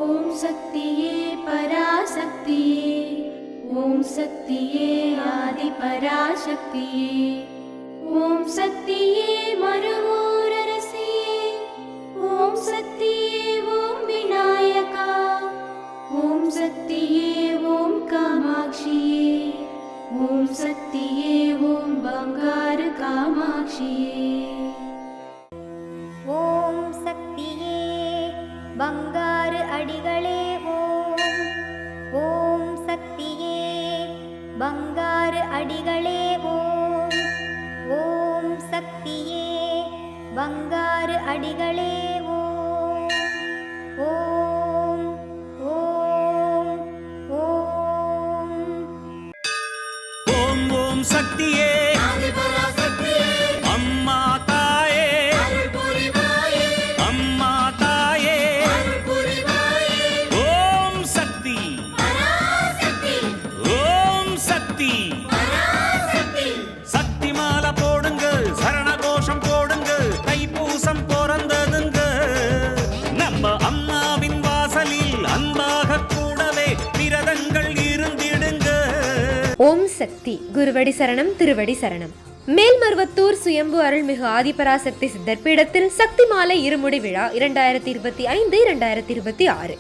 ஓம் சக்தியே பராசக்தியே, ஓம் சக்தியே ஆதி பராசக்தியே, ஓம் சக்தியே மருவூரரசியே, ஓம் சக்தியே ஓம் விநாயகா, ஓம் சக்தியே ஓம் காமாட்சியே, ஓம் சக்தியே ஓம் பங்காரு காமாட்சியே. ஓம் சக்தியே பங்காரு அடிகளே ஓம். ஓம் சக்தியே பங்காரு அடிகளே ஓம். ஓம் சக்தியே பங்காரு அடிகளே ஓம். ஓம் ஓம் ஓம். ஓம் ஓம் சக்தியே அம்மா தாயே, அம்மா தாயே, ஓம் சக்தி, ஓம் சக்தி, சக்தி மாலை போடுங்க, சரண கோஷம் போடுங்க, தைப்பூசம் பிறந்ததுங்க, நம்ம அம்மாவின் வாசலில் அன்பாக கூடவே விரதங்கள் இருந்திடுங்க. ஓம் சக்தி. குருவடி சரணம், திருவடி சரணம். மேல்மருவத்தூர் சுயம்பு அருள்மிகு ஆதிபராசக்தி சித்தர் பீடத்தில் சக்தி மாலை இருமுடி விழா 2025-2026.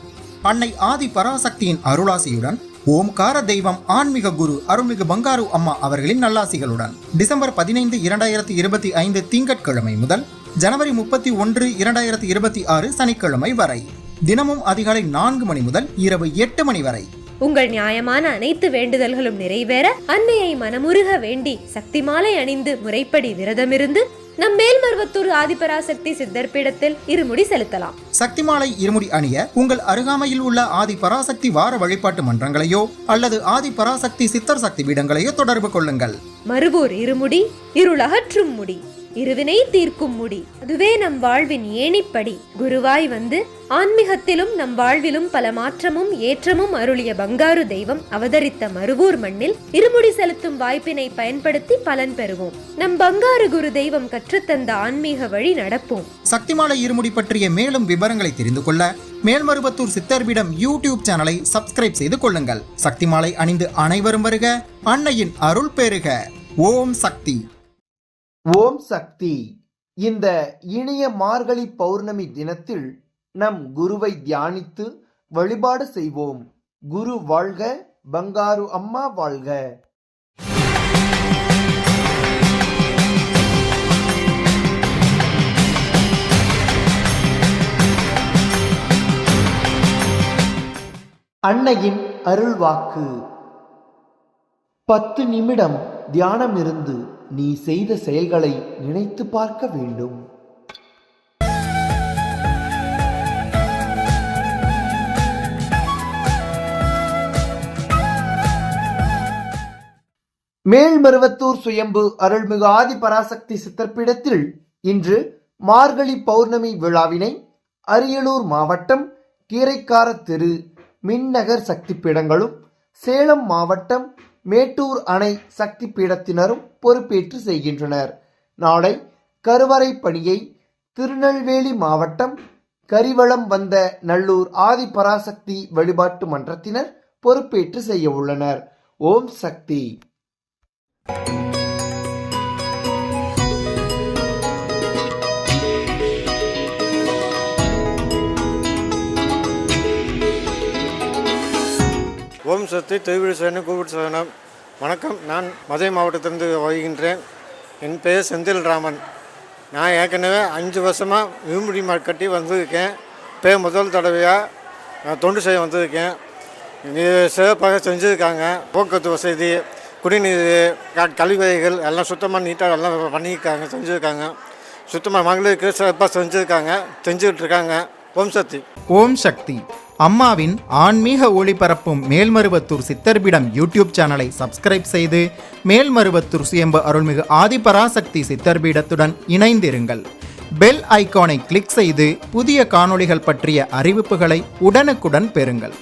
அன்னை ஆதி பராசக்தியின் அருளாசியுடன் ஓம்கார தெய்வம் ஆன்மீக குரு அருள்மிகு பங்காரு அம்மா அவர்களின் நல்லாசிகளுடன் டிசம்பர் 15, 2025 திங்கட்கிழமை முதல் ஜனவரி 31, 2026 சனிக்கிழமை வரை தினமும் அதிகாலை 4 மணி முதல் இரவு 8 மணி வரை உங்கள் நியாயமான அனைத்து வேண்டுதல்களும் நிறைவேற அன்னையை மனமுருக வேண்டி சக்தி மாலை அணிந்து முறைப்படி விரதமிருந்து நம் மேல்மருவத்தூர் ஆதிபராசக்தி சித்தர் பீடத்தில் இருமுடி செலுத்தலாம். சக்தி மாலை இருமுடி அணிய உங்கள் அருகாமையில் உள்ள ஆதி பராசக்தி வார வழிபாட்டு மன்றங்களையோ அல்லது ஆதி பராசக்தி சித்தர் சக்தி பீடங்களையோ தொடர்பு கொள்ளுங்கள். மறுவூர் இருமுடி இருளகற்றும் முடி, இருவினை தீர்க்கும் முடி, அதுவே நம் வாழ்வின் ஏணிப்படி. குருவாய் வந்து ஆன்மீகத்திலும் நம் வாழ்விலும் பல மாற்றமும் ஏற்றமும் அருளிய பங்காரு தெய்வம் அவதரித்த மருவூர் மண்ணில் இருமுடி செலுத்தும் வாய்ப்பினை பயன்படுத்தி பலன் பெறுவோம். நம் பங்காரு குரு தெய்வம் கற்றுத்தந்த ஆன்மீக வழி நடப்போம். சக்திமாலை இருமுடி பற்றிய மேலும் விவரங்களை தெரிந்து கொள்ள மேல்மருவத்தூர் சித்தர்பீடம் யூடியூப் சேனலை சப்ஸ்கிரைப் செய்து கொள்ளுங்கள். சக்திமாலை அணிந்து அனைவரும் வருக, அன்னையின் அருள் பெறுக. ஓம் சக்தி. ஓம் சக்தி. இந்த இனிய மார்கழி பௌர்ணமி தினத்தில் நம் குருவை தியானித்து வழிபாடு செய்வோம். குரு வாழ்க, பங்காரு அம்மா வாழ்க. அன்னையின் அருள்வாக்கு. 10 நிமிடம் தியானம் இருந்து நீ செய்த செயல்களை நினைத்து பார்க்க வேண்டும். மேல்மருவத்தூர் சுயம்பு அருள்மிகு ஆதி பராசக்தி சித்தர்பீடத்தில் இன்று மார்கழி பௌர்ணமி விழாவினை அரியலூர் மாவட்டம் கீரைக்கார தெரு மின்னகர் சக்தி பீடங்களும், சேலம் மாவட்டம் மேட்டூர் அணை சக்தி பீடத்தினரும் பொறுப்பேற்று செய்கின்றனர். நாளை கருவறை பணியை திருநெல்வேலி மாவட்டம் கரிவளம் வந்த நல்லூர் ஆதி பராசக்தி வழிபாட்டு மன்றத்தினர் பொறுப்பேற்று செய்ய உள்ளனர். ஓம் சக்தி. ஓம் சக்தி. திருவிழி சரணம், கோவிட் சரணம். வணக்கம். நான் மதுரை மாவட்டத்திலிருந்து வருகின்றேன். என் பெயர் செந்தில் ராமன். நான் ஏற்கனவே 5 வருஷமாக இருமுடி கட்டி வந்திருக்கேன். இப்போ முதல் தடவையாக தொண்டு செய்ய வந்திருக்கேன். சிறப்பாக செஞ்சுருக்காங்க. போக்குவரத்து வசதி, குடிநீர், கழிவறைகள் எல்லாம் சுத்தமாக நீட்டாக எல்லாம் பண்ணியிருக்காங்க, செஞ்சுருக்காங்க. சுத்தமாக மகளிருக்கு சிறப்பாக செஞ்சுக்கிட்டு இருக்காங்க. ஓம் சக்தி. ஓம் சக்தி. அம்மாவின் ஆன்மீக ஒளிபரப்பும் மேல்மருவத்தூர் சித்தர்பீடம் யூடியூப் சேனலை சப்ஸ்கிரைப் செய்து மேல்மருவத்தூர் சுயம்பு அருள்மிகு ஆதிபராசக்தி சித்தர்பீடத்துடன் இணைந்திருங்கள். பெல் ஐகானை கிளிக் செய்து புதிய காணொளிகள் பற்றிய அறிவிப்புகளை உடனுக்குடன் பெறுங்கள்.